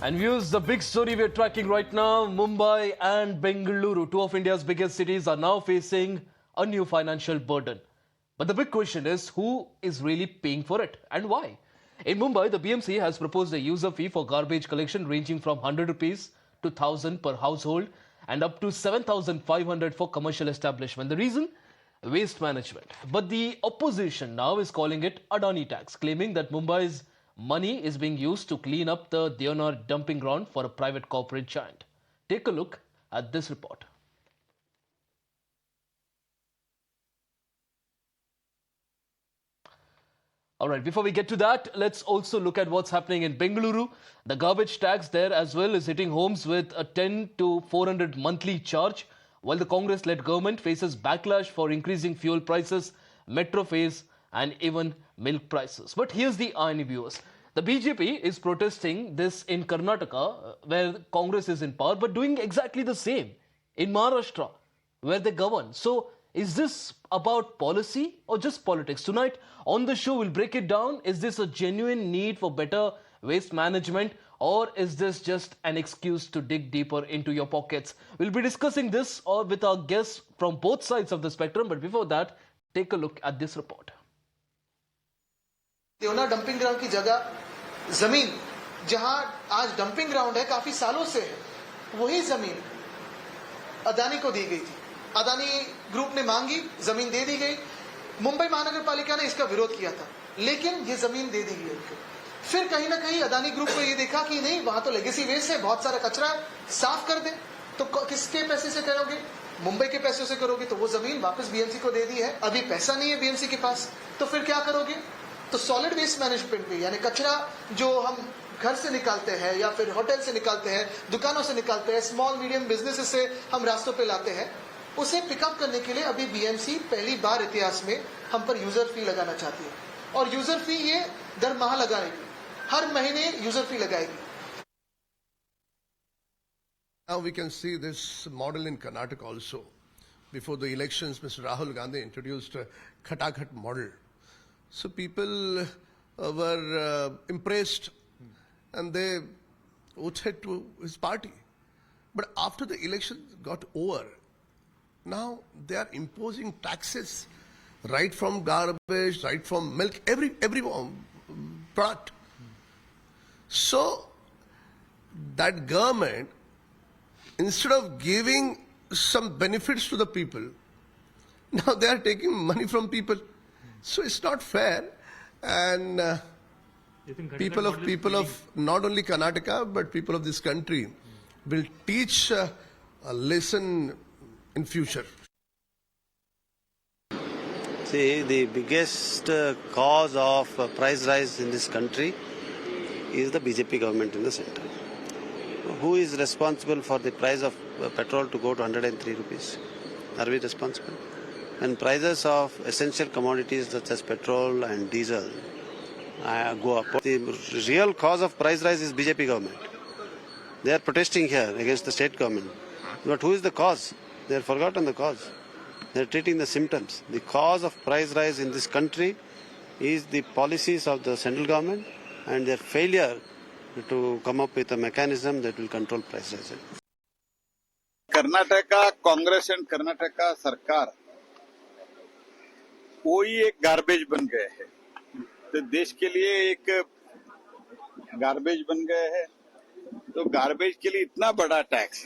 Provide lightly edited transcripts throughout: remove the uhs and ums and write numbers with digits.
And viewers, the big story we're tracking right now, Mumbai and Bengaluru, two of India's biggest cities, are now facing a new financial burden. But the big question is, who is really paying for it and why? In Mumbai, the BMC has proposed a user fee for garbage collection ranging from 100 rupees to 1000 per household and up to 7500 for commercial establishment. The reason? Waste management. But the opposition now is calling it Adani tax, claiming that Mumbai's money is being used to clean up the Deonar dumping ground for a private corporate giant. Take a look at this report. All right, before we get to that, let's also look at what's happening in Bengaluru. The garbage tax there as well is hitting homes with a 10 to 400 monthly charge, while the Congress-led government faces backlash for increasing fuel prices, metro fares, and even milk prices. But here's the irony, viewers. The BJP is protesting this in Karnataka, where Congress is in power, but doing exactly the same in Maharashtra, where they govern. So, is this about policy or just politics? Tonight on the show, we'll break it down. Is this a genuine need for better waste management, or is this just an excuse to dig deeper into your pockets? We'll be discussing this with our guests from both sides of the spectrum. But before that, take a look at this report. Deonar dumping ground की जगह जमीन जहां आज dumping ground है काफी सालों से है, वही जमीन अदानी को दी गई थी। अदानी ग्रुप ने मांगी, जमीन दे दी गई। मुंबई महानगर पालिका ने इसका विरोध किया था, लेकिन ये जमीन दे दी गई उनको। फिर कहीं ना कहीं अदानी ग्रुप को ये देखा कि नहीं, वहां तो लेगेसी वेस्ट है, बहुत सारा कचरा है, साफ कर दे। तो किसके पैसे से करोगे? मुंबई के पैसों से करोगे, तो वो जमीन वापस बीएमसी को दे दी है। अभी पैसा नहीं है बीएमसी के पास, तो फिर क्या करोगे? तो सॉलिड वेस्ट मैनेजमेंट भी, यानी कचरा जो हम घर से निकालते हैं या फिर होटल से निकालते हैं, दुकानों से निकालते हैं, स्मॉल मीडियम बिजनेसेस से हम रास्तों पे लाते हैं, उसे पिकअप करने के लिए अभी बीएमसी पहली बार इतिहास में हम पर यूजर फी लगाना चाहती है। और यूजर फी ये दर माह लगाएगी, हर महीने यूजर फी लगाएगी। Now we can see this model in Karnataka also. Before the elections, Mr. Rahul Gandhi introduced a Khata model. So people were impressed and they voted to his party. But after the election got over, now they are imposing taxes right from garbage, right from milk, every product. So that government, instead of giving some benefits to the people, now they are taking money from people. So it's not fair, and people of not only Karnataka but people of this country will teach a lesson in future. See, the biggest cause of price rise in this country is the BJP government in the center. Who is responsible for the price of petrol to go to 103 rupees? Are we responsible? When prices of essential commodities such as petrol and diesel go up, the real cause of price rise is BJP government. They are protesting here against the state government. But who is the cause? They have forgotten the cause. They are treating the symptoms. The cause of price rise in this country is the policies of the central government and their failure to come up with a mechanism that will control price rise. Karnataka Congress and Karnataka सरकार कोई एक garbage बन गए हैं, तो देश के लिए एक गार्बेज बन गए हैं। तो गार्बेज के लिए इतना बड़ा टैक्स,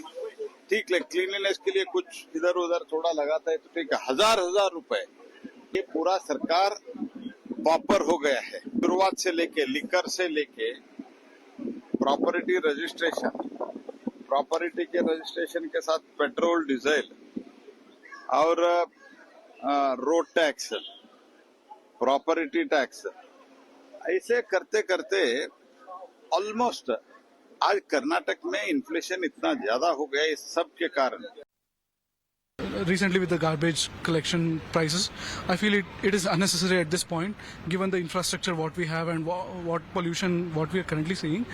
ठीक है, क्लीनलीनेस के लिए कुछ इधर उधर थोड़ा लगाता है तो ठीक है, हजार रुपए ये पूरा सरकार पॉपर हो गया है। शुरुआत से लेके लिकर से लेके प्रॉपर्टी के रजिस्ट्रेशन के साथ पेट्रोल डीजल और रोड टैक्स, प्रॉपर्टी टैक्स, ऐसे करते करते ऑलमोस्ट आज कर्नाटक में इन्फ्लेशन इतना ज्यादा हो गया इस सब के कारण। recently with the garbage collection prices. I feel it is unnecessary at this point, given the infrastructure what we have and what pollution what we are currently seeing.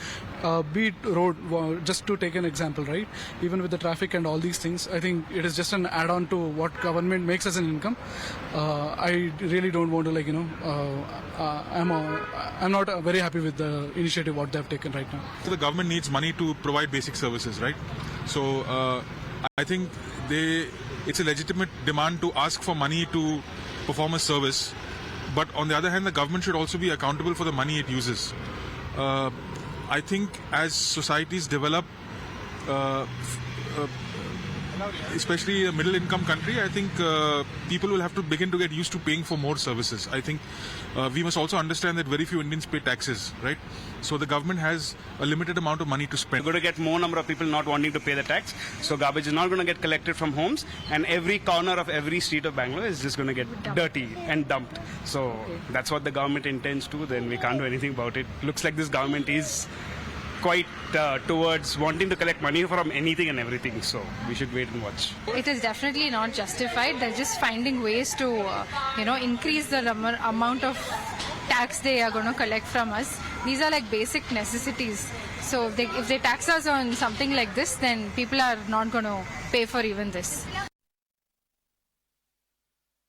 Be it road, just to take an example, right? Even with the traffic and all these things, I think it is just an add-on to what government makes as an income. I really don't want to I'm not very happy with the initiative what they have taken right now. So the government needs money to provide basic services, right? So I think it's a legitimate demand to ask for money to perform a service. But on the other hand, the government should also be accountable for the money it uses. I think as societies develop, especially a middle income country, I think people will have to begin to get used to paying for more services. I think we must also understand that very few Indians pay taxes, right? So the government has a limited amount of money to spend. We're going to get more number of people not wanting to pay the tax. So garbage is not going to get collected from homes, and every corner of every street of Bangalore is just going to get dirty and dumped. So that's what the government intends to. Then we can't do anything about it. Looks like this government is quite towards wanting to collect money from anything and everything. So we should wait and watch. It is definitely not justified. They're just finding ways to, increase the amount of tax they are going to collect from us. These are like basic necessities. So if they tax us on something like this, then people are not going to pay for even this.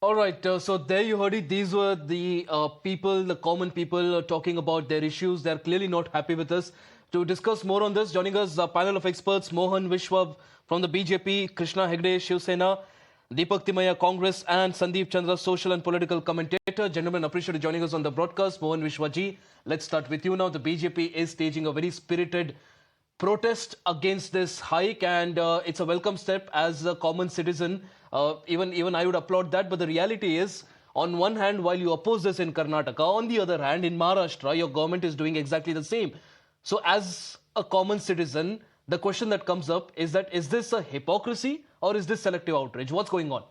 All right, so there you heard it. These were the people, the common people talking about their issues. They're clearly not happy with us. To discuss more on this, joining us a panel of experts, Mohan Vishwa from the BJP, Krishna Hegde, Shiv Sena, Deepak Timaya, Congress, and Sandeep Chandra, social and political commentator. Gentlemen, appreciate you joining us on the broadcast. Mohan Vishwaji, let's start with you now. The BJP is staging a very spirited protest against this hike, and it's a welcome step as a common citizen. Even I would applaud that. But the reality is, on one hand, while you oppose this in Karnataka, on the other hand, in Maharashtra, your government is doing exactly the same. So as a common citizen, the question that comes up is that, is this a hypocrisy or is this selective outrage? What's going on?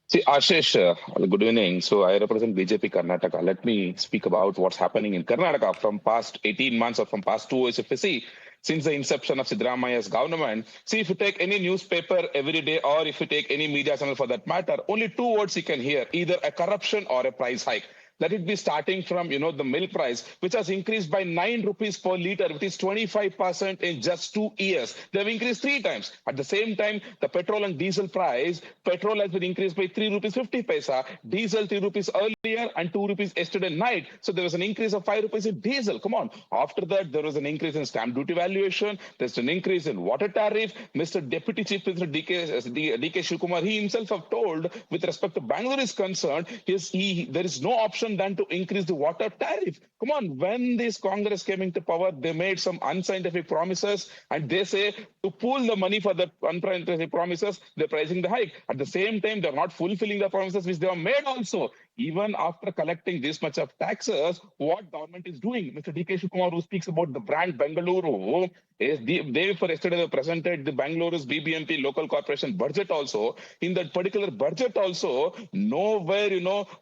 See, Ashish, good evening. So I represent BJP Karnataka. Let me speak about what's happening in Karnataka from past 18 months or from past 2 years, if you see, since the inception of Siddaramaia's government. See, if you take any newspaper every day or if you take any media channel for that matter, only 2 words you can hear, either a corruption or a price hike. Let it be starting from, the milk price, which has increased by 9 rupees per litre, which is 25% in just 2 years. They have increased 3 times. At the same time, the petrol and diesel price, petrol has been increased by 3 rupees 50 paisa, diesel 3 rupees earlier and 2 rupees yesterday night. So there was an increase of 5 rupees in diesel. Come on. After that, there was an increase in stamp duty valuation. There's an increase in water tariff. Mr. Deputy Chief Minister DK Shivkumar, he himself have told, with respect to Bangalore is concerned, there is no option than to increase the water tariff. Come on, when this Congress came into power, they made some unscientific promises, and they say to pool the money for the unscientific promises, they're pricing the hike. At the same time, they're not fulfilling the promises which they have made also. Even after collecting this much of taxes, what government is doing? Mr. DK Shivkumar, who speaks about the brand Bengaluru, day before yesterday they presented the Bengaluru's BBMP local corporation budget also. In that particular budget also, nowhere,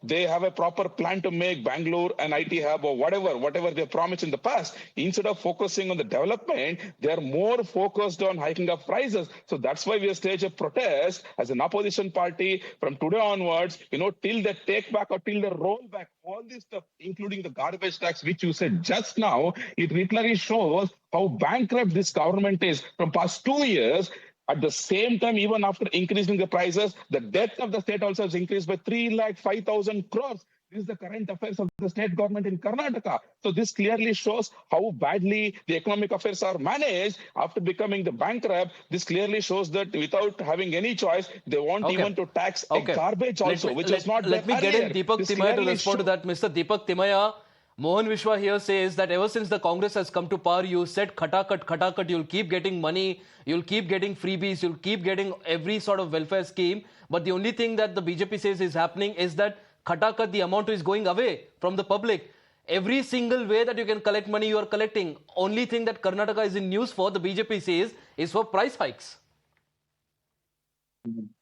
they have a proper plan to make Bangalore an IT hub or whatever they promised in the past. Instead of focusing on the development, they are more focused on hiking up prices. So that's why we have staged a protest as an opposition party from today onwards, till they take back or till they roll back all this stuff, including the garbage tax, which you said just now. It literally shows how bankrupt this government is from past 2 years. At the same time, even after increasing the prices, the debt of the state also has increased by 3,05,000 crores. This is the current affairs of the state government in Karnataka. So this clearly shows how badly the economic affairs are managed after becoming the bankrupt. This clearly shows that without having any choice, they want even to tax a garbage also, which was not there earlier. Let me get in Deepak Timaya to respond to that. Mr. Deepak Timaya, Mohan Vishwa here says that ever since the Congress has come to power, you said khata, you'll keep getting money, you'll keep getting freebies, you'll keep getting every sort of welfare scheme. But the only thing that the BJP says is happening is that khata, the amount is going away from the public. Every single way that you can collect money, you are collecting. Only thing that Karnataka is in news for, the BJP says, is for price hikes.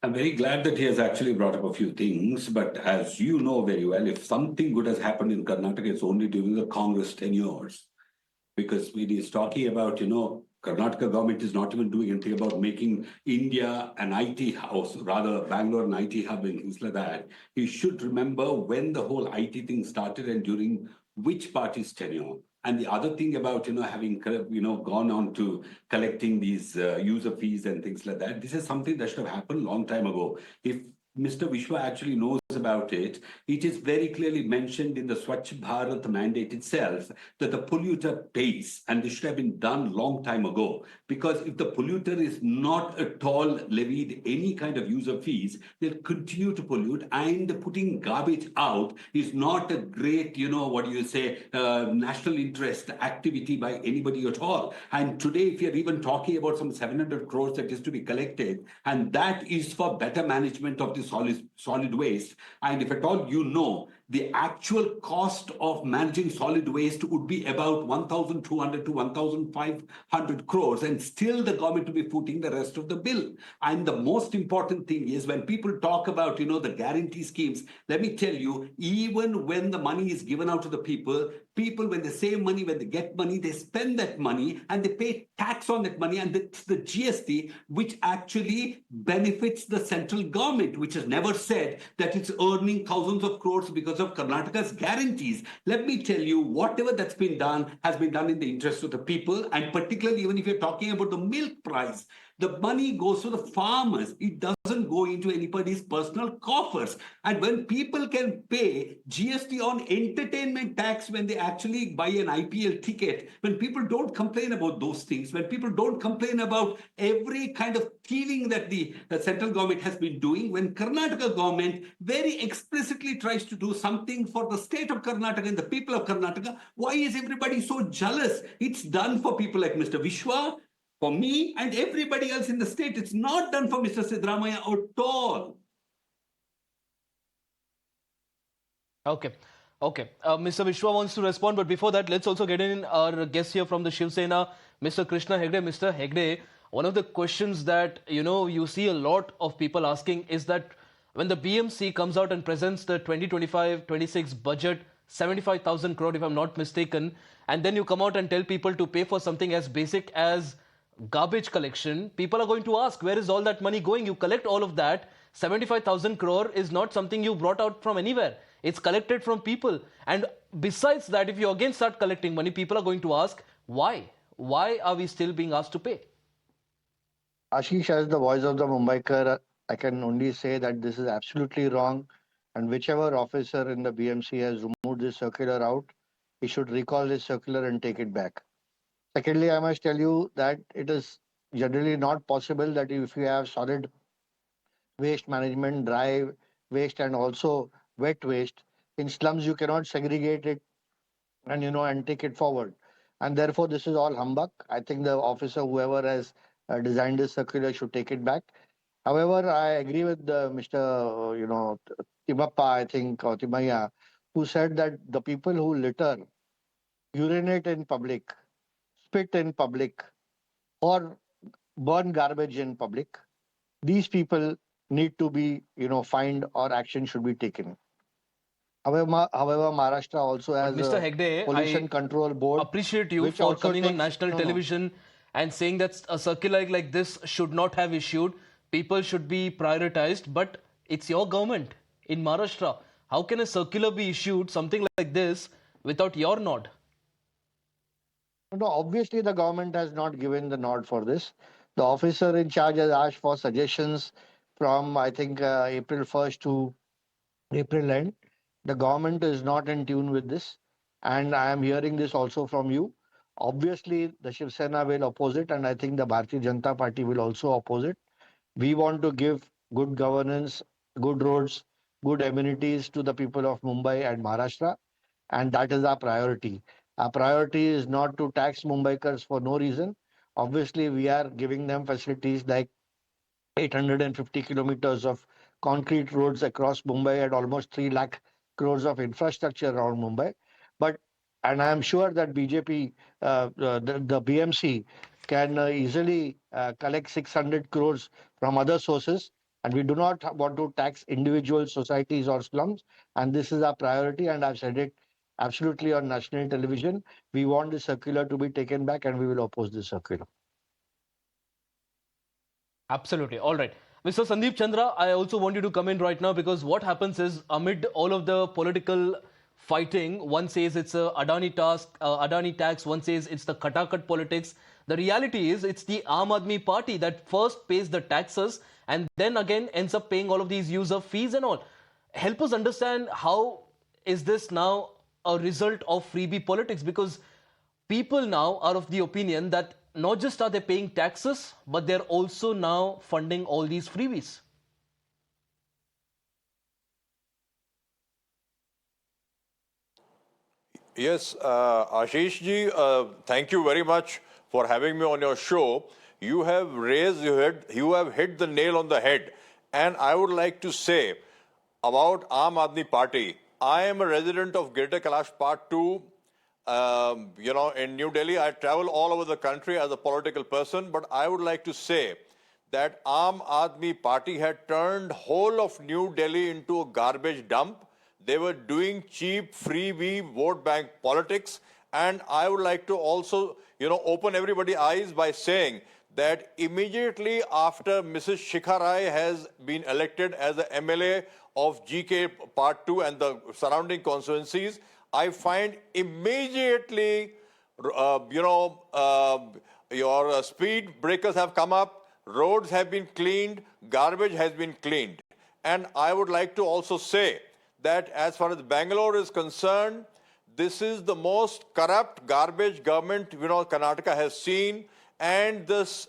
I'm very glad that he has actually brought up a few things, but as you know very well, if something good has happened in Karnataka, it's only during the Congress tenures. Because when he's talking about, Karnataka government is not even doing anything about making India an IT house, rather Bangalore an IT hub and things like that. He should remember when the whole IT thing started and during which party's tenure. And the other thing about, having, gone on to collecting these user fees and things like that, this is something that should have happened a long time ago. If Mr. Vishwa actually knows about it, it is very clearly mentioned in the Swachh Bharat mandate itself that the polluter pays, and this should have been done long time ago. Because if the polluter is not at all levied any kind of user fees, they'll continue to pollute, and putting garbage out is not a great, national interest activity by anybody at all. And today, if you're even talking about some 700 crores that is to be collected, and that is for better management of the solid waste. And if at all the actual cost of managing solid waste would be about 1,200 to 1,500 crores, and still the government will be footing the rest of the bill. And the most important thing is when people talk about, the guarantee schemes, let me tell you, even when the money is given out to the people, when they save money, when they get money, they spend that money and they pay tax on that money, and it's the GST which actually benefits the central government, which has never said that it's earning thousands of crores because of Karnataka's guarantees. Let me tell you, whatever that's been done has been done in the interest of the people, and particularly even if you're talking about the milk price, the money goes to the farmers. It doesn't go into anybody's personal coffers. And when people can pay GST on entertainment tax when they actually buy an IPL ticket, when people don't complain about those things, when people don't complain about every kind of thieving that the central government has been doing, when Karnataka government very explicitly tries to do something for the state of Karnataka and the people of Karnataka, why is everybody so jealous? It's done for people like Mr. Vishwa, for me and everybody else in the state. It's not done for Mr. Sidramaya at all. Okay. Mr. Vishwa wants to respond, but before that, let's also get in our guest here from the Shiv Sena, Mr. Krishna Hegde. Mr. Hegde, one of the questions that, you see a lot of people asking is that when the BMC comes out and presents the 2025-26 budget, 75,000 crore, if I'm not mistaken, and then you come out and tell people to pay for something as basic as garbage collection, people are going to ask, where is all that money going? You collect all of that. 75,000 crore is not something you brought out from anywhere. It's collected from people. And besides that, if you again start collecting money, people are going to ask, why? Why are we still being asked to pay? Ashish, as the voice of the Mumbaikar, I can only say that this is absolutely wrong. And whichever officer in the BMC has removed this circular out, he should recall this circular and take it back. Secondly, I must tell you that it is generally not possible that if you have solid waste management, dry waste, and also wet waste, in slums you cannot segregate it and take it forward. And therefore, this is all humbug. I think the officer, whoever has designed this circular, should take it back. However, I agree with Mr. Timappa, I think, or Timaya, who said that the people who litter, urinate in public, spit in public, or burn garbage in public, these people need to be, fined, or action should be taken. However, Maharashtra also has Mr. a Hegde, pollution I control board. appreciate you which for also coming on takes- national no, no. television and saying that a circular like this should not have issued. People should be prioritized, but it's your government in Maharashtra. How can a circular be issued, something like this, without your nod? No, obviously the government has not given the nod for this. The officer in charge has asked for suggestions from, I think, April 1st to April end. The government is not in tune with this. And I am hearing this also from you. Obviously, the Shiv Sena will oppose it, and I think the Bharatiya Janata Party will also oppose it. We want to give good governance, good roads, good amenities to the people of Mumbai and Maharashtra, and that is our priority. Our priority is not to tax Mumbaikars for no reason. Obviously, we are giving them facilities like 850 kilometers of concrete roads across Mumbai and almost 3 lakh crores of infrastructure around Mumbai. But, and I am sure that BJP, the BMC can easily collect 600 crores from other sources. And we do not want to tax individual societies or slums. And this is our priority. And I've said it absolutely on national television. We want the circular to be taken back, and we will oppose the circular. Absolutely. All right. Mr. Sandeep Chandra, I also want you to come in right now because what happens is amid all of the political fighting, one says it's a Adani tax, one says it's the Khat politics. The reality is it's the Aam Aadmi Party that first pays the taxes and then again ends up paying all of these user fees and all. Help us understand how is this now a result of freebie politics, because people now are of the opinion that not just are they paying taxes, but they're also now funding all these freebies. Yes, Ashish ji, thank you very much for having me on your show. You have hit the nail on the head. And I would like to say about Aam Aadmi Party, I am a resident of Greater Kailash Part 2. In New Delhi, I travel all over the country as a political person, but I would like to say that Aam Aadmi Party had turned whole of New Delhi into a garbage dump. They were doing cheap, freebie vote bank politics. And I would like to also, open everybody's eyes by saying that immediately after Mrs. Shikha Rai has been elected as the MLA of GK Part 2 and the surrounding constituencies, I find immediately, your speed breakers have come up, roads have been cleaned, garbage has been cleaned. And I would like to also say that as far as Bangalore is concerned, this is the most corrupt garbage government, Karnataka has seen. And this,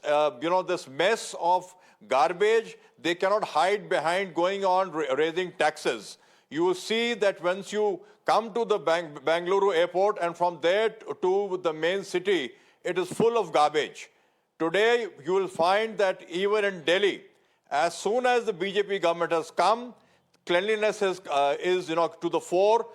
this mess of garbage, they cannot hide behind going on raising taxes. You will see that once you come to the Bengaluru airport and from there to the main city, it is full of garbage. Today, you will find that even in Delhi, as soon as the BJP government has come, cleanliness is to the fore.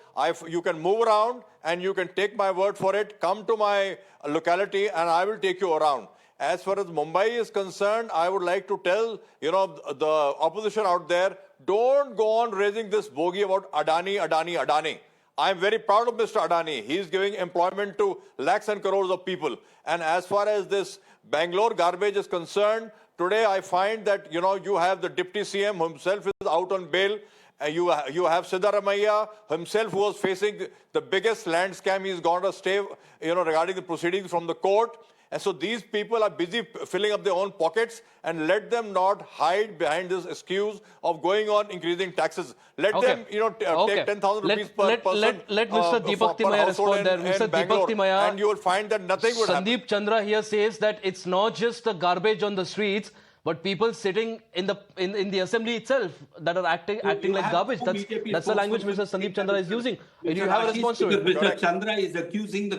You can move around and you can take my word for it. Come to my locality and I will take you around. As far as Mumbai is concerned, I would like to tell, the opposition out there, don't go on raising this bogey about Adani. I'm very proud of Mr. Adani. He's giving employment to lakhs and crores of people. And as far as this Bangalore garbage is concerned, today I find that, you have the Deputy CM himself is out on bail. You have Siddaramaiah himself who was facing the biggest land scam. He's gone to stay, regarding the proceedings from the court. And so these people are busy filling up their own pockets, and let them not hide behind this excuse of going on increasing taxes. Let them, take 10,000 rupees per person. Let Mr. Deepak Timaya respond there. Mr. Deepak Timaya, and you will find that nothing would happen. Sandeep Chandra here says that it's not just the garbage on the streets, but people sitting in the assembly itself that are acting like garbage. That's the language Mr. Sandeep Chandra is using. Do you have a response to it? Mr. Chandra is accusing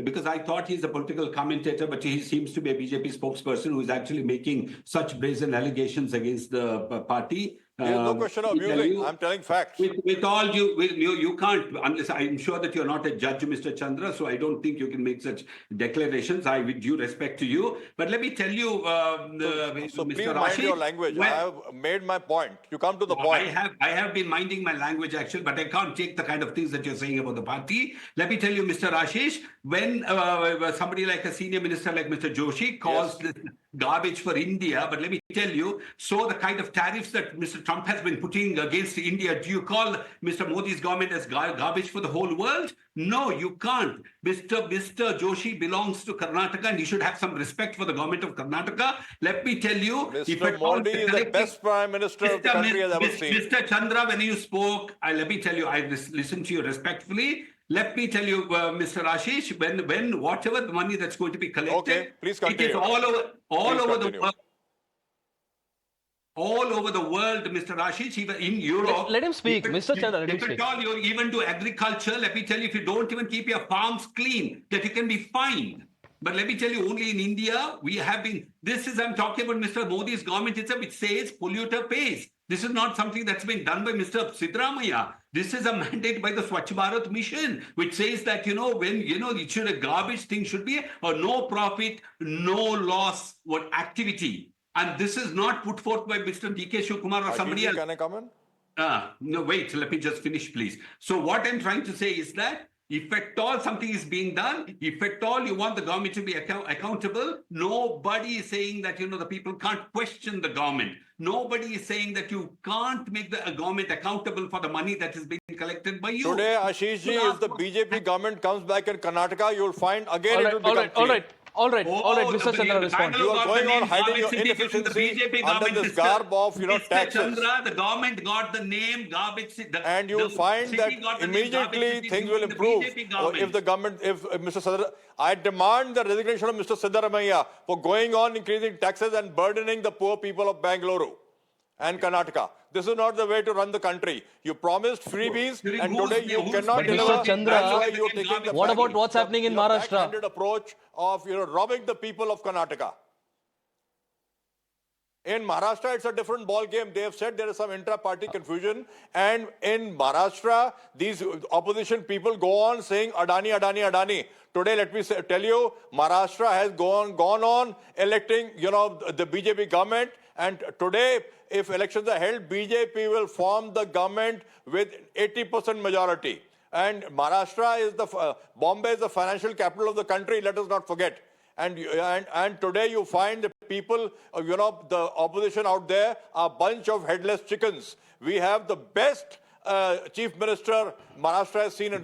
because I thought he's a political commentator, but he seems to be a BJP spokesperson who is actually making such brazen allegations against the party. There's no question of abusing. I'm telling facts. With all you can't, unless I'm sure that you're not a judge, Mr. Chandra, so I don't think you can make such declarations. With due respect to you. But let me tell you, so Mr. please mind Ashish, your language. I have made my point. You come to the point. I have been minding my language, actually, but I can't take the kind of things that you're saying about the party. Let me tell you, Mr. Ashish, when somebody like a senior minister like Mr. Joshi calls this garbage for India, but let me tell you, so the kind of tariffs that Mr. Trump has been putting against India, do you call Mr. Modi's government as garbage for the whole world? No, you can't. Mr. Joshi belongs to Karnataka and he should have some respect for the government of Karnataka. Let me tell you, Mr. Modi is the best prime minister the country has ever seen. Mr. Chandra, when you spoke, let me tell you, I listened to you respectfully. Let me tell you, Mr. Ashish, when whatever the money that's going to be collected, please continue. It is all over the world. All over the world, Mr. Ashish, even in Europe. Let him speak, Mr. Chandra. Let him speak. Even to agriculture, let me tell you, if you don't even keep your farms clean, that you can be fined. But let me tell you, only in India, we have been, I'm talking about Mr. Modi's government itself, which says polluter pays. This is not something that's been done by Mr. Siddaramaiah. This is a mandate by the Swachh Bharat mission, which says that, a garbage thing should be a no profit, no loss activity. And this is not put forth by Mr. D.K. Shivkumar or somebody else. Can I comment? No, wait, let me just finish, please. So what I'm trying to say is that If at all something is being done, if at all you want the government to be accountable, nobody is saying that, the people can't question the government. Nobody is saying that you can't make the government accountable for the money that is being collected by you. Today, Ashish ji, if the BJP government comes back in Karnataka, you'll find again it will become clear. All right, Mr. Chandra, respond. You are going on hiding your inefficiency under this garb of, taxes. Chandra, the government got the name garbage. And you'll find that immediately things will improve if the government, if Mr. Sadar, I demand the resignation of Mr. Siddaramaiah for going on increasing taxes and burdening the poor people of Bengaluru and Karnataka. This is not the way to run the country. You promised freebies and today you cannot deliver. Mr. Chandra, what about what's happening in Maharashtra? Backhanded approach of robbing the people of Karnataka. In Maharashtra, it's a different ball game. They have said there is some intra-party confusion, and in Maharashtra, these opposition people go on saying Adani, Adani, Adani. Today, let me tell you, Maharashtra has gone on electing, the BJP government, and today, if elections are held, BJP will form the government with 80% majority. And Maharashtra is Bombay is the financial capital of the country. Let us not forget. And today you find the people, the opposition out there are a bunch of headless chickens. We have the best chief minister Maharashtra has seen in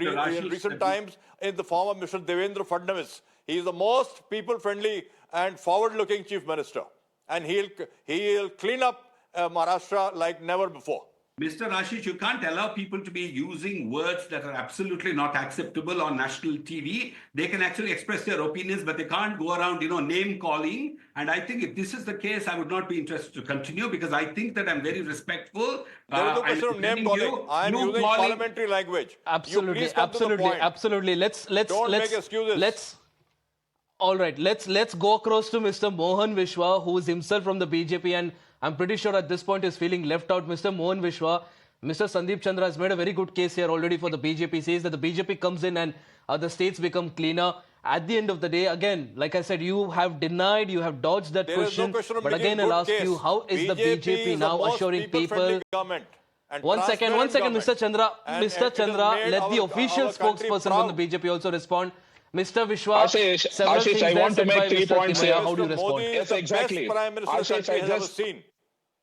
recent times in the form of Mr. Devendra Fadnavis. He is the most people-friendly and forward-looking chief minister. And he'll clean up Maharashtra like never before. Mr. Ashish, you can't allow people to be using words that are absolutely not acceptable on national TV. They can actually express their opinions, but they can't go around, name calling. And I think if this is the case, I would not be interested to continue because I think that I'm very respectful. There is no question of name calling. I am using parliamentary language. Absolutely. Let's make excuses. All right. Let's go across to Mr. Mohan Vishwa, who is himself from the BJP, and I'm pretty sure at this point is feeling left out. Mr. Mohan Vishwa, Mr. Sandeep Chandra has made a very good case here already for the BJP. Says that the BJP comes in and the states become cleaner. At the end of the day, again, like I said, you have denied, you have dodged that question. No question but again, I'll ask you, how is the BJP now assuring people? One second, Mr. Chandra. Mr. Chandra, let the official spokesperson from the BJP also respond. Mr. Vishwa, Ashish, I want to make 3 points here. How do you respond? Yes, exactly.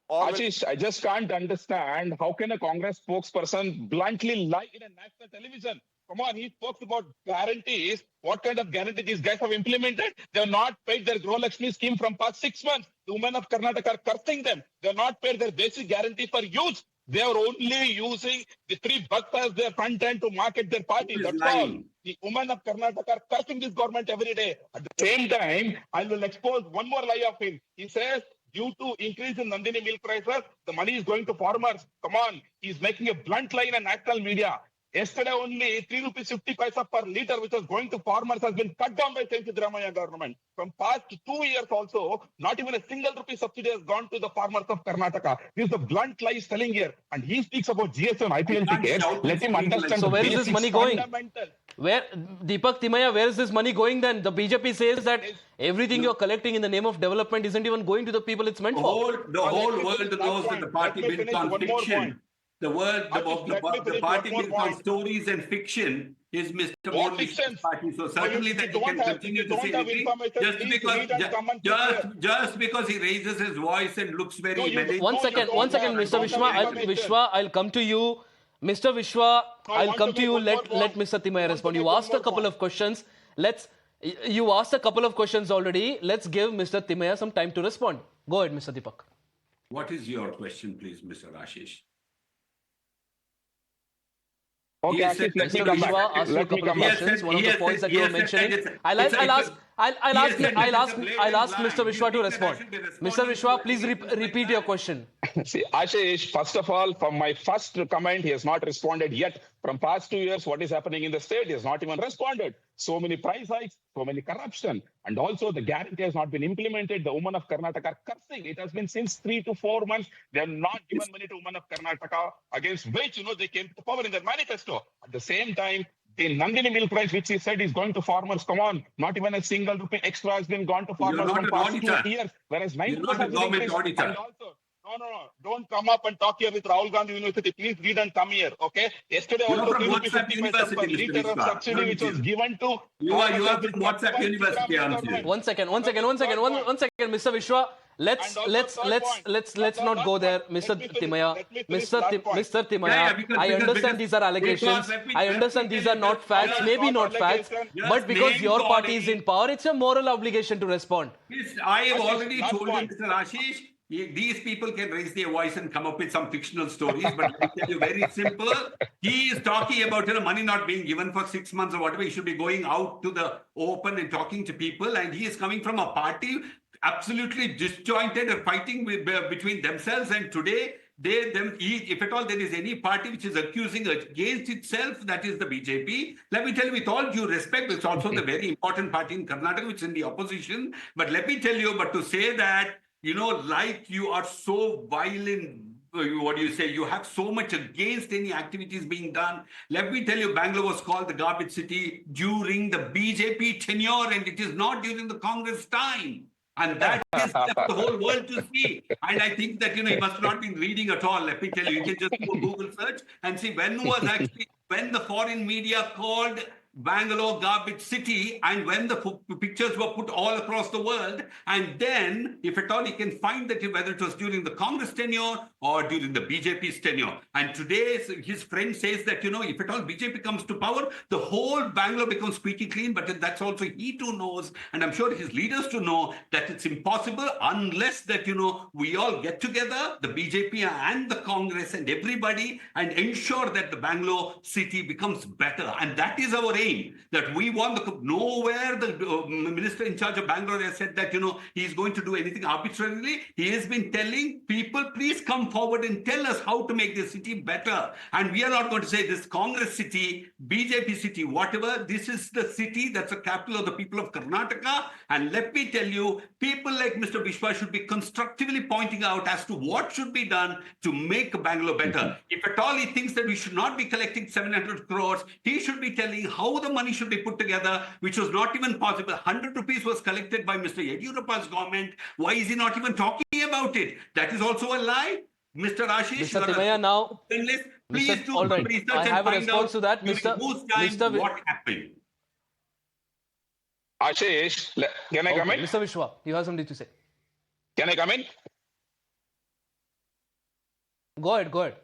Ashish, I just can't understand how can a Congress spokesperson bluntly lie in a national television. Come on, he talks about guarantees. What kind of guarantee these guys have implemented? They have not paid their Gro-Lakshmi scheme from past 6 months. The women of Karnataka are cursing them. They have not paid their basic guarantee for youth. They are only using the 3 bucks as their front end to market their party. That's all. The women of Karnataka are cursing this government every day. At the same time, I will expose one more lie of him. He says, due to increase in Nandini milk prices, the money is going to farmers. Come on. He's making a blunt lie in national media. Yesterday only 3 rupees 50 paisa per litre, which was going to farmers, has been cut down by Siddaramaiah government. From past 2 years also, not even a single rupee subsidy has gone to the farmers of Karnataka. This is the blunt lie he's telling here. And he speaks about GST and IPL tickets. Let him understand. So where is this money going? Where, Deepak Timaya, where is this money going then? The BJP says that everything you're collecting in the name of development isn't even going to the people it's meant for. The whole world knows that the party built on fiction. The party built on stories and fiction is Mr. Modi's party. So certainly that he can continue to say anything just because he raises his voice and looks very... One second, Mr. Vishwa, I'll come to you. Mr. Vishwa, I'll come to you. Let Mr. Timaya respond. You asked a couple of questions. You asked a couple of questions already. Let's give Mr. Timaya some time to respond. Go ahead, Mr. Deepak. What is your question, please, Mr. Ashish? Okay, Ashish, let me come back. Asked you a couple of questions. One of the points that you were mentioning. I'll ask Mr. Vishwa to respond. Mr. Vishwa, please repeat your question. See, Ashish, first of all, from my first comment, he has not responded yet. From past 2 years, what is happening in the state, he has not even responded. So many price hikes, so many corruption. And also the guarantee has not been implemented. The women of Karnataka are cursing. It has been since 3 to 4 months. They have not given money to women of Karnataka, against which, they came to power in their manifesto. At the same time, the Nandini milk price, which he said is going to farmers, come on, not even a single rupee extra has been gone to farmers from past 2 years. Whereas 9% has been increased. And also, No. Don't come up and talk here with Rahul Gandhi University. Please read and come here, okay? Yesterday You are also from 3 rupees WhatsApp 50 paisa University, per Mr. liter of Vishwa. subsidy which was given to You farmers are has been from cut WhatsApp by University, Siddaramaiah aren't you? government. One second, Mr. Vishwa. And also third point. Let's not go there, Mr. Timaya. Let me finish last point. Mr. Yeah, Timaya, because- I because- understand because- these are allegations. because let me- I let understand me these tell are you not just- facts, just maybe not not facts, allegation. but because name your party calling. is in power, it's a moral obligation to respond. I have Ashish, already last told you, point. Mr. Ashish, these people can raise their voice and come up with some fictional stories, but let me tell you very simple. He is talking about money not being given for 6 months or whatever. He should be going out to the open and talking to people, and he is coming from a party absolutely disjointed and fighting between themselves. And today, if at all there is any party which is accusing against itself, that is the BJP. Let me tell you, with all due respect, it's also the very important party in Karnataka, which is in the opposition. But let me tell you, but to say that, like you are so violent, what do you say? You have so much against any activities being done. Let me tell you, Bangalore was called the garbage city during the BJP tenure, and it is not during the Congress time. And that is left the whole world to see. And I think that, he must not be reading at all. Let me tell you, you can just do a Google search and see when the foreign media called Bangalore garbage city, and when the pictures were put all across the world. And then, if at all, you can find that whether it was during the Congress tenure or during the BJP's tenure. And today, his friend says that, if at all BJP comes to power, the whole Bangalore becomes squeaky clean. But that's also he too knows, and I'm sure his leaders to know, that it's impossible unless that, we all get together, the BJP and the Congress and everybody, and ensure that the Bangalore city becomes better. And that is our aim. That we want nowhere the minister in charge of Bangalore has said that, he's going to do anything arbitrarily. He has been telling people, please come forward and tell us how to make this city better. And we are not going to say this Congress city, BJP city, whatever. This is the city that's the capital of the people of Karnataka. And let me tell you, people like Mr. Vishwa should be constructively pointing out as to what should be done to make Bangalore better. If at all he thinks that we should not be collecting 700 crores, he should be telling how the money should be put together, which was not even possible. 100 rupees was collected by Mr. Yediyurappa's government. Why is he not even talking about it? That is also a lie. Mr. Ashish, Mr. Timaya, now, please do all some right. research I have and a find response out to that, what happened. Ashish, can I come in? Mr. Vishwa, you have something to say. Can I come in? Go ahead.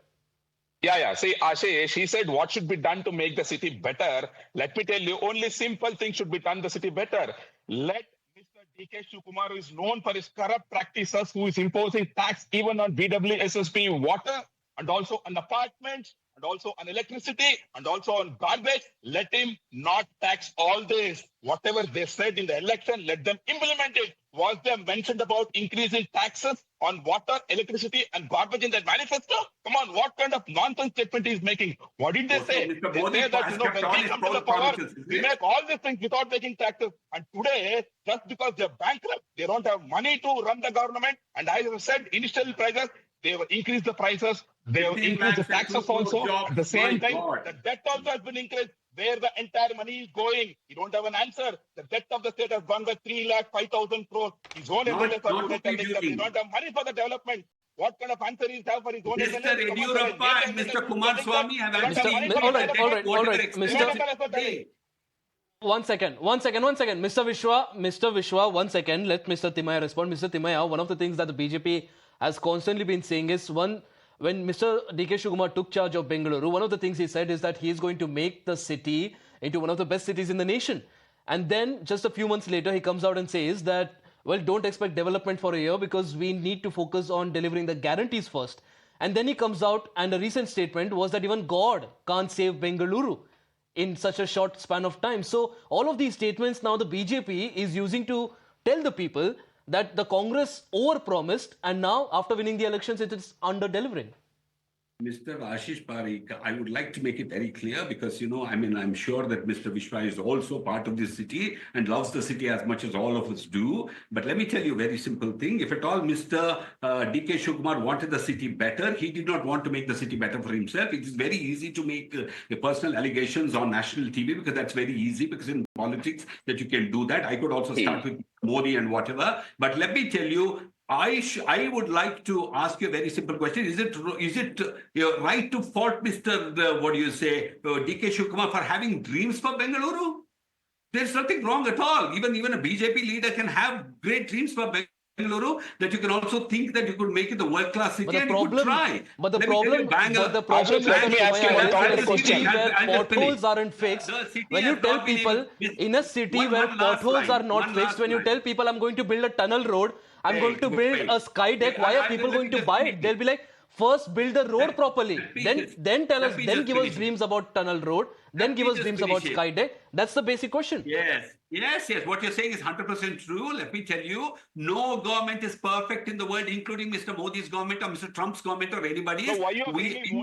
Yeah. See, Ashish, he said what should be done to make the city better. Let me tell you, only simple things should be done the city better. Let Mr. D.K. Shivakumar, who is known for his corrupt practices, who is imposing tax even on BWSSP water and also on apartments and also on electricity and also on garbage, let him not tax all this. Whatever they said in the election, let them implement it. Was there mentioned about increasing taxes on water, electricity, and garbage in that manifesto? Come on, what kind of nonsense statement is making? What did they say? Mr. They Modi say that, has when kept all we his come to the power, promises, we make all these things without making taxes. And today, just because they're bankrupt, they don't have money to run the government. And as I said, initial prices, they have increased the prices. They have increased the taxes also. At the same time, the debt also has been increased. Where the entire money is going, you don't have an answer. The debt of the state has gone by 3,05,000 crores. His own MLAs are today telling that they don't have money for the development. What kind of answer is have for his own Mr. MLAs? Yediyurappa and Mr. Kumaraswamy have actually All right. One second. Mr. Vishwa, 1 second. Let Mr. Timaya respond. Mr. Timaya, one of the things that the BJP has constantly been saying is when Mr. D.K. Shivakumar took charge of Bengaluru, one of the things he said is that he is going to make the city into one of the best cities in the nation. And then just a few months later, he comes out and says that, well, don't expect development for a year because we need to focus on delivering the guarantees first. And then he comes out and a recent statement was that even God can't save Bengaluru in such a short span of time. So all of these statements now the BJP is using to tell the people that the Congress overpromised and now after winning the elections it is under-delivering. Mr. Ashish Pareek, I would like to make it very clear because, I'm sure that Mr. Vishwa is also part of this city and loves the city as much as all of us do. But let me tell you a very simple thing. If at all Mr. D.K. Shivakumar wanted the city better, he did not want to make the city better for himself. It is very easy to make personal allegations on national TV because that's very easy because in politics that you can do that. I could also start with Modi and whatever. But let me tell you, I would like to ask you a very simple question. Is it right to fault Mr. DK Shivkumar for having dreams for Bengaluru? There's nothing wrong at all. Even a BJP leader can have great dreams for Bengaluru, that you can also think that you could make it the world-class city, and you could try. But the problem, let me ask you one counter question. where potholes aren't fixed. When you tell people in a city where potholes are not fixed, when you tell people I'm going to build a tunnel road, I'm going to build a sky deck, why are people going to buy it? They'll be like, first build the road properly, then tell us, then give us dreams about tunnel road, then give us dreams about sky deck. That's the basic question. Yes. What you're saying is 100% true. Let me tell you, no government is perfect in the world, including Mr. Modi's government or Mr. Trump's government or anybody's. So why you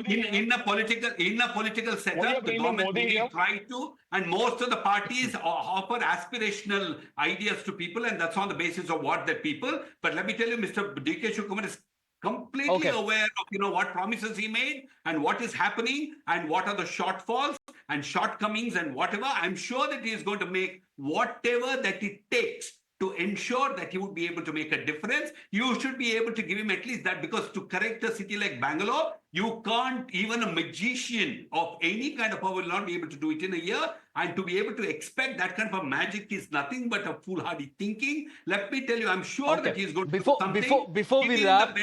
in a political setup, the government really try to, and most of the parties offer aspirational ideas to people, and that's on the basis of what the people. But let me tell you, Mr. DK Shivkumar is completely aware of what promises he made and what is happening and what are the shortfalls and shortcomings and whatever. I'm sure that he is going to make whatever that it takes to ensure that he would be able to make a difference. You should be able to give him at least that, because to correct a city like Bangalore, you can't, even a magician of any kind of power will not be able to do it in a year. And to be able to expect that kind of a magic is nothing but a foolhardy thinking. Let me tell you, I'm sure that he's going to do something. Before we wrap,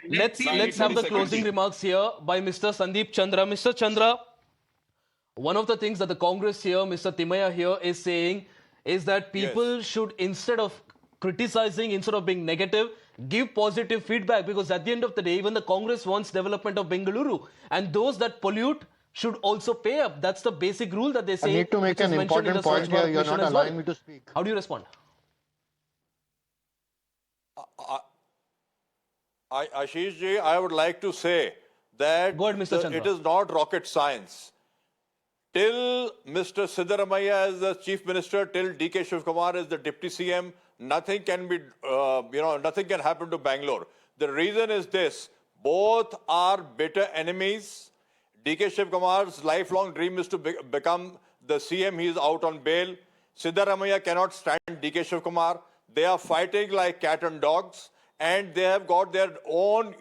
let's have the closing remarks here by Mr. Sandeep Chandra. Mr. Chandra, one of the things that the Congress here, Mr. Timaya here is saying is that people should, instead of criticizing, instead of being negative, give positive feedback, because at the end of the day, even the Congress wants development of Bengaluru, and those that pollute should also pay up. That's the basic rule that they say. I need to make an important point here. You're not allowing me to speak. How do you respond? Ashish ji, I would like to say that it is not rocket science. Till Mr. Siddaramaiah is the Chief Minister, till DK Shivkumar is the Deputy CM, nothing can be, nothing can happen to Bangalore. The reason is this: both are bitter enemies. DK Shivkumar's lifelong dream is to become the CM. He is out on bail. Siddaramaiah cannot stand DK Shivkumar. They are fighting like cat and dogs, and they have got their own,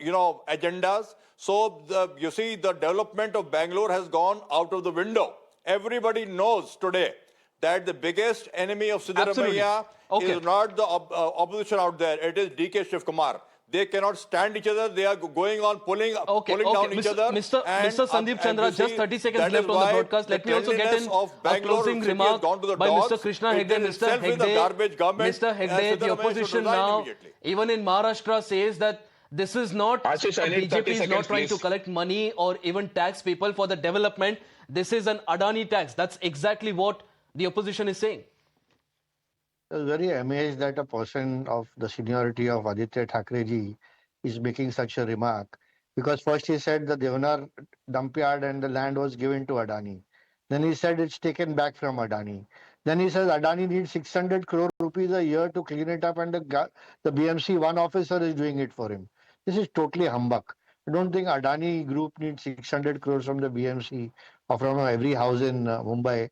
agendas. So you see, the development of Bangalore has gone out of the window. Everybody knows today that the biggest enemy of Siddaramaiah is not the opposition out there. It is DK Shivkumar. They cannot stand each other. They are going on pulling down each other. Mr. Sandeep Chandra, just 30 seconds left on the broadcast. Let me also get in a closing remark by Mr. Krishna Hegde. Mr. Hegde, the opposition now, even in Maharashtra, says that this is not, BJP is not trying to collect money or even tax people for the development. This is an Adani tax. That's exactly what the opposition is saying. I was very amazed that a person of the seniority of Aditya Thackeray ji is making such a remark. Because first he said the Devanar dump yard and the land was given to Adani. Then he said it's taken back from Adani. Then he says Adani needs 600 crore rupees a year to clean it up, and the BMC one officer is doing it for him. This is totally humbug. I don't think Adani group needs 600 crores from the BMC or from every house in Mumbai.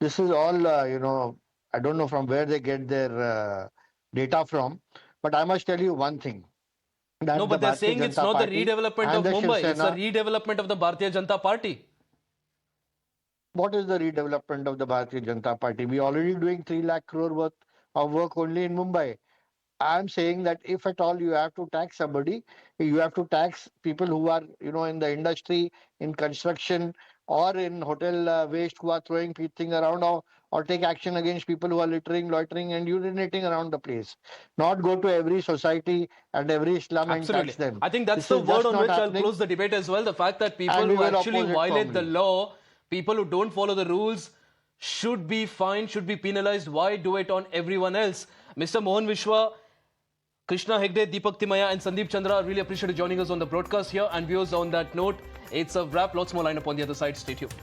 This is all, I don't know from where they get their data from. But I must tell you one thing. No, but they're saying it's not the redevelopment of Mumbai. It's the redevelopment of the Bharatiya Janata Party. What is the redevelopment of the Bharatiya Janata Party? We are already doing 3 lakh crore worth of work only in Mumbai. I'm saying that if at all you have to tax somebody, you have to tax people who are, in the industry, in construction, or in hotel waste, who are throwing things around, or take action against people who are littering, loitering, and urinating around the place. Not go to every society and every slum and tax them. I think that's the word on which I'll close the debate as well. The fact that people who actually violate the law, people who don't follow the rules, should be fined, should be penalized. Why do it on everyone else? Mr. Mohan Vishwa, Krishna Hegde, Deepak Timaya and Sandeep Chandra, really appreciate you joining us on the broadcast here. And viewers, on that note, it's a wrap. Lots more lineup on the other side. Stay tuned.